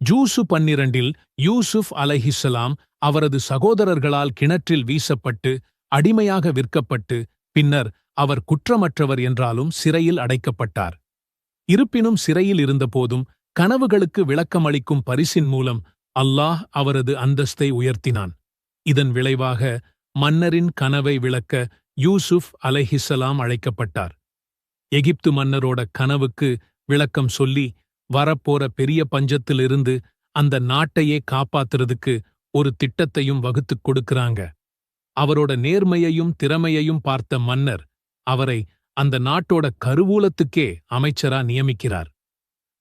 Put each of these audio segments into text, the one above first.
Juice 12 Yusuf அலைஹிஸ்ஸலாம் அவரது சகோதரர்களால் கிணற்றில் வீசப்பட்டு அடிமையாக விற்கப்பட்டு பின்னர் அவர் குற்றமற்றவர் என்றாலும் சிறையில் அடைக்கப்பட்டார். இருப்பினும் சிறையில் இருந்தபோதும் கனவுகளுக்கு விளக்கமளிக்கும் பரிசின் மூலம் அல்லாஹ் அவரது அந்தஸ்தை உயர்த்தினான். இதன் விளைவாக மன்னரின் கனவை விளக்க யூசுப் அலைஹிஸ்ஸலாம் அழைக்கப்பட்டார். எகிப்து மன்னரோட கனவுக்கு விளக்கம் சொல்லி வரப்போற பெரிய பஞ்சத்திலிருந்து அந்த நாட்டையே காப்பாத்துறதுக்கு ஒரு திட்டத்தையும் வகுத்துக் கொடுக்கறாங்க. அவரோட நேர்மையையும் திறமையையும் பார்த்த மன்னர் அவரை அந்த நாட்டோட கருவூலத்துக்கே அமைச்சரா நியமிக்கிறார்.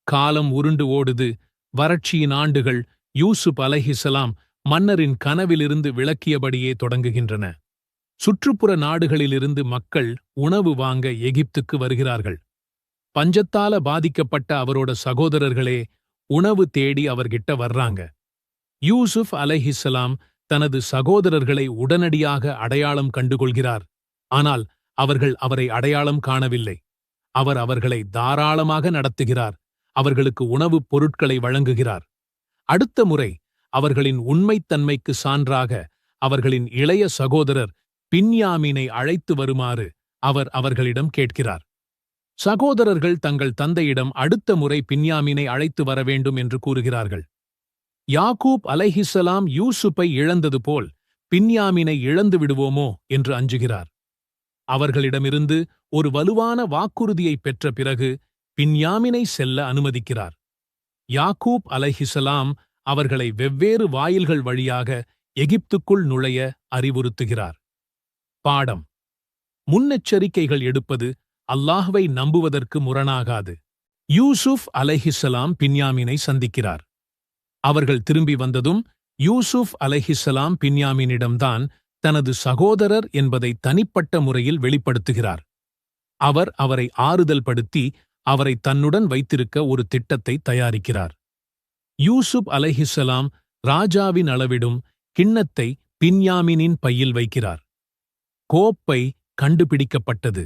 காலம் உருண்டு ஓடுது. வறட்சியின் ஆண்டுகள் யூசுப் அலைஹிஸ்ஸலாம் மன்னரின் கனவிலிருந்து விளக்கியபடியே தொடங்குகின்றன. சுற்றுப்புற நாடுகளிலிருந்து மக்கள் உணவு வாங்க எகிப்துக்கு வருகிறார்கள். பஞ்சத்தால பாதிக்கப்பட்ட அவரோட சகோதரர்களே உணவு தேடி அவர்கிட்ட வர்றாங்க. யூசுப் அலைஹிஸ்ஸலாம் தனது சகோதரர்களை உடனடியாக அடையாளம் கண்டுகொள்கிறார். ஆனால் அவர்கள் அவரை அடையாளம் காணவில்லை. அவர் அவர்களை தாராளமாக நடத்துகிறார். அவர்களுக்கு உணவுப் பொருட்களை வழங்குகிறார். அடுத்த முறை அவர்களின் உண்மைத்தன்மைக்கு சான்றாக அவர்களின் இளைய சகோதரர் பின்யாமீனை அழைத்து வருமாறு அவர் அவர்களிடம் கேட்கிறார். சகோதரர்கள் தங்கள் தந்தையிடம் அடுத்த முறை பின்யாமீனை அழைத்து வர வேண்டும் என்று கூறுகிறார்கள். யாக்கூப் அலைஹிஸ்ஸலாம் யூசுப்பை இழந்தது போல் பின்யாமீனை இழந்து விடுவோமோ என்று அஞ்சுகிறார். அவர்களிடமிருந்து ஒரு வலுவான வாக்குறுதியை பெற்ற பிறகு பின்யாமீனை செல்ல அனுமதிக்கிறார். யாக்கூப் அலைஹிஸ்ஸலாம் அவர்களை வெவ்வேறு வாயில்கள் வழியாக எகிப்துக்குள் நுழைய அறிவுறுத்துகிறார். பாடம்: முன்னெச்சரிக்கைகள் எடுப்பது அல்லாஹ்வை நம்புவதற்கு முரணாகாது. யூசுப் அலைஹிஸ்ஸலாம் பின்யாமீனை சந்திக்கிறார். அவர்கள் திரும்பி வந்ததும் யூசுப் அலைஹிஸ்ஸலாம் பின்யாமீனிடம்தான் தனது சகோதரர் என்பதை தனிப்பட்ட முறையில் வெளிப்படுத்துகிறார். அவர் அவரை ஆறுதல் படுத்தி அவரை தன்னுடன் வைத்திருக்க ஒரு திட்டத்தை தயாரிக்கிறார். யூசுப் அலைஹிஸ்ஸலாம் ராஜாவின் அளவிடும் கிண்ணத்தை பின்யாமீனின் பையில் வைக்கிறார். கோப்பை கண்டுபிடிக்கப்பட்டது.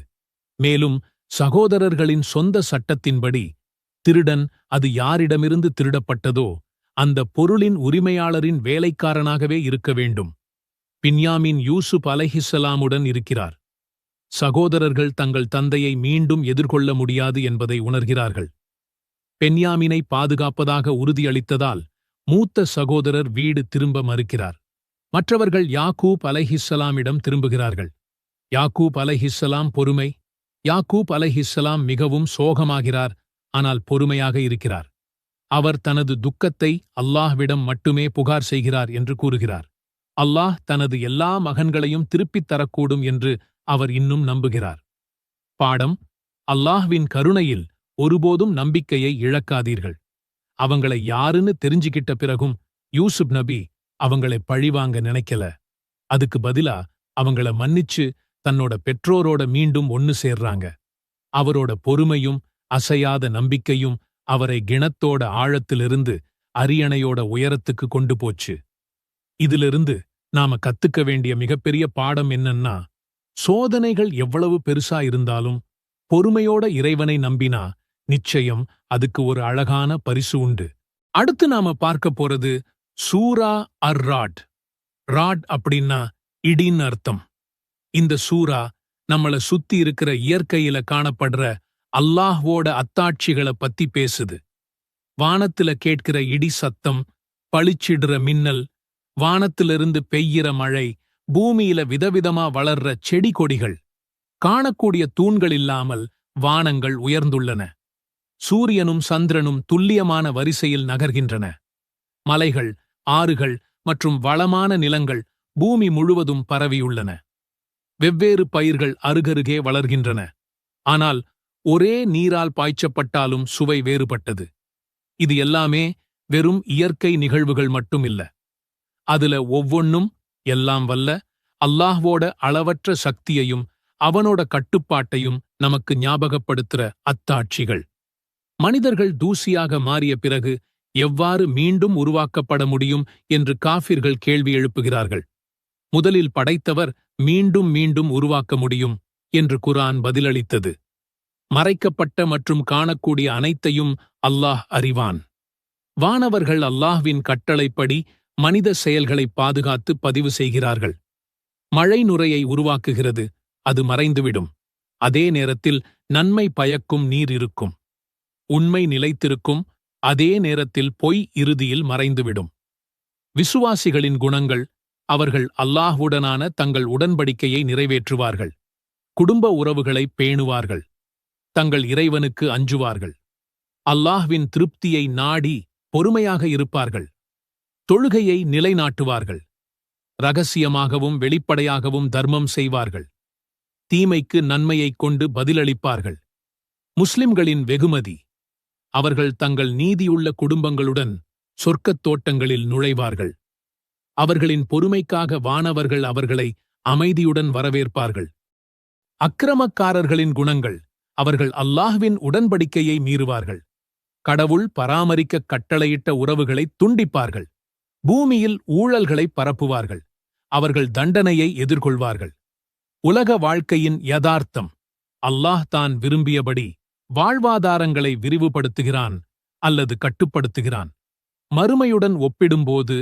மேலும் சகோதரர்களின் சொந்த சட்டத்தின்படி திருடன் அது யாரிடமிருந்து திருடப்பட்டதோ அந்த பொருளின் உரிமையாளரின் வேலைக்காரனாகவே இருக்க வேண்டும். பின்யாமீன் யூசுப் அலைஹிஸ்ஸலாமுடன் இருக்கிறார். சகோதரர்கள் தங்கள் தந்தையை மீண்டும் எதிர்கொள்ள முடியாது என்பதை உணர்கிறார்கள். பென்யாமீனை பாதுகாப்பதாக உறுதியளித்ததால் மூத்த சகோதரர் வீடு திரும்ப மறுக்கிறார். மற்றவர்கள் யாக்கூப் அலைஹிஸ்ஸலாமிடம் திரும்புகிறார்கள். யாக்கூப் அலைஹிஸ்ஸலாம் பொறுமை. யாக்கூப் அலைஹிஸ்ஸலாம் மிகவும் சோகமாகிறார், ஆனால் பொறுமையாக இருக்கிறார். அவர் தனது துக்கத்தை அல்லாஹ்விடம் மட்டுமே புகார் செய்கிறார் என்று கூறுகிறார். அல்லாஹ் தனது எல்லா மகன்களையும் திருப்பித் தரக்கூடும் என்று அவர் இன்னும் நம்புகிறார். பாடம்: அல்லாஹ்வின் கருணையில் ஒருபோதும் நம்பிக்கையை இழக்காதீர்கள். அவங்களை யாருன்னு தெரிஞ்சுக்கிட்ட பிறகும் யூசுப் நபி அவங்களை பழிவாங்க நினைக்கல. அதுக்கு பதிலா அவங்கள மன்னிச்சு தன்னோட பெற்றோரோட மீண்டும் ஒன்னு சேர்றாங்க. அவரோட பொறுமையும் அசையாத நம்பிக்கையும் அவரை கிணத்தோட ஆழத்திலிருந்து அரியணையோட உயரத்துக்கு கொண்டு போச்சு. இதிலிருந்து நாம கத்துக்க வேண்டிய மிகப்பெரிய பாடம் என்னன்னா, சோதனைகள் எவ்வளவு பெருசா இருந்தாலும் பொறுமையோட இறைவனை நம்பினா நிச்சயம் அதுக்கு ஒரு அழகான பரிசு உண்டு. அடுத்து நாம பார்க்க போறது சூரா அர்-ராட். ராட் அப்படின்னா இடின்னு அர்த்தம். இந்த சூரா நம்மள சுத்தி இருக்கிற இயற்கையில காணப்படுற அல்லாஹ்வோட அத்தாட்சிகளை பத்தி பேசுது. வானத்துல கேட்கிற இடி சத்தம், பளிச்சிடுற மின்னல், வானத்திலிருந்து பெய்யிற மழை, பூமியில விதவிதமா வளர்ற செடி கொடிகள். காணக்கூடிய தூண்கள் இல்லாமல் வானங்கள் உயர்ந்துள்ளன. சூரியனும் சந்திரனும் துல்லியமான வரிசையில் நகர்கின்றன. மலைகள், ஆறுகள் மற்றும் வளமான நிலங்கள் பூமி முழுவதும் பரவியுள்ளன. வெவ்வேறு பயிர்கள் அருகருகே வளர்கின்றன. ஆனால் ஒரே நீரால் பாய்ச்சப்பட்டாலும் சுவை வேறுபட்டது. இது எல்லாமே வெறும் இயற்கை நிகழ்வுகள் மட்டுமில்ல. அதுல ஒவ்வொன்னும் எல்லாம் வல்ல அல்லாஹ்வோட அளவற்ற சக்தியையும் அவனோட கட்டுப்பாட்டையும் நமக்கு ஞாபகப்படுத்துற அத்தாட்சிகள். மனிதர்கள் தூசியாக மாறிய பிறகு எவ்வாறு மீண்டும் உருவாக்கப்பட முடியும் என்று காஃபிர்கள் கேள்வி எழுப்புகிறார்கள். முதலில் படைத்தவர் மீண்டும் மீண்டும் உருவாக்க முடியும் என்று குர்ஆன் பதிலளித்தது. மறைக்கப்பட்ட மற்றும் காணக்கூடிய அனைத்தையும் அல்லாஹ் அறிவான். வானவர்கள் அல்லாஹ்வின் கட்டளைப்படி மனித செயல்களை பாதுகாத்து பதிவு செய்கிறார்கள். மழை நுரையை உருவாக்குகிறது, அது மறைந்துவிடும். அதே நேரத்தில் நன்மை பயக்கும் நீர் இருக்கும். உண்மை நிலைத்திருக்கும், அதே நேரத்தில் பொய் இறுதியில் மறைந்துவிடும். விசுவாசிகளின் குணங்கள்: அவர்கள் அல்லாஹ்வுடனான தங்கள் உடன்படிக்கையை நிறைவேற்றுவார்கள். குடும்ப உறவுகளை பேணுவார்கள். தங்கள் இறைவனுக்கு அஞ்சுவார்கள். அல்லாஹ்வின் திருப்தியை நாடி பொறுமையாக இருப்பார்கள். தொழுகையை நிலைநாட்டுவார்கள். ரகசியமாகவும் வெளிப்படையாகவும் தர்மம் செய்வார்கள். தீமைக்கு நன்மையைக் கொண்டு பதிலளிப்பார்கள். முஸ்லிம்களின் வெகுமதி: அவர்கள் தங்கள் நீதியுள்ள குடும்பங்களுடன் சொர்க்கத் தோட்டங்களில் நுழைவார்கள். அவர்களின் பொறுமைக்காக வானவர்கள் அவர்களை அமைதியுடன் வரவேற்பார்கள். அக்கிரமக்காரர்களின் குணங்கள்: அவர்கள் அல்லாஹ்வின் உடன்படிக்கையை மீறுவார்கள். கடவுள் பராமரிக்க கட்டளையிட்ட உறவுகளை துண்டிப்பார்கள். பூமியில் ஊழல்களை பரப்புவார்கள். அவர்கள் தண்டனையை எதிர்கொள்வார்கள். உலக வாழ்க்கையின் யதார்த்தம்: அல்லாஹ் தான் விரும்பியபடி வாழ்வாதாரங்களை விரிவுபடுத்துகிறான் அல்லது கட்டுப்படுத்துகிறான். மறுமையுடன் ஒப்பிடும்போது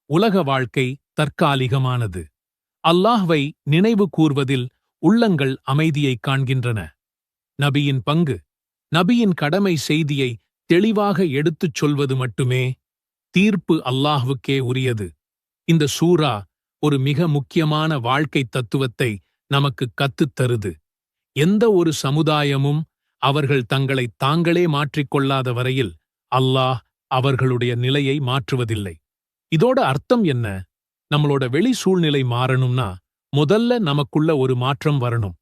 உலக வாழ்க்கை தற்காலிகமானது. அல்லாஹ்வை நினைவு கூர்வதில் உள்ளங்கள் அமைதியைக் காண்கின்றன. நபியின் பங்கு: நபியின் கடமை செய்தியை தெளிவாக எடுத்துச் சொல்வது மட்டுமே. தீர்ப்பு அல்லாஹ்வுக்கே உரியது. இந்த சூரா ஒரு மிக முக்கியமான வாழ்க்கை தத்துவத்தை நமக்கு கத்துத் தருது. எந்த ஒரு சமுதாயமும் அவர்கள் தங்களை தாங்களே மாற்றிக்கொள்ளாத வரையில் அல்லாஹ் அவர்களுடைய நிலையை மாற்றுவதில்லை. இதோட அர்த்தம் என்ன? நம்மளோட வெளி சூழ்நிலை மாறணும்னா முதல்ல நமக்குள்ள ஒரு மாற்றம் வரணும்.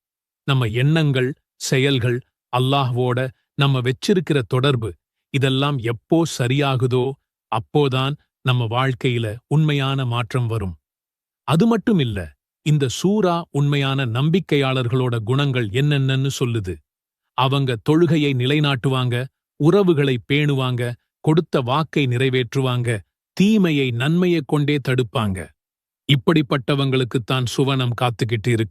நம்ம எண்ணங்கள், செயல்கள், அல்லாஹ்வோட நம்ம வெச்சிருக்கிற தொடர்பு, இதெல்லாம் எப்போ சரியாகுதோ அப்போதான் நம்ம வாழ்க்கையில உண்மையான மாற்றம் வரும். அது மட்டும் இல்ல, இந்த சூரா உண்மையான நம்பிக்கையாளர்களோட குணங்கள் என்னென்னு சொல்லுது. அவங்க தொழுகையை நிலைநாட்டுவாங்க, உறவுகளை பேணுவாங்க, கொடுத்த வாக்கை நிறைவேற்றுவாங்க, தீமையை நன்மையைக் கொண்டே தடுப்பாங்க. இப்படிப்பட்டவங்களுக்குத்தான் சுவனம் காத்துக்கிட்டு இருக்கு.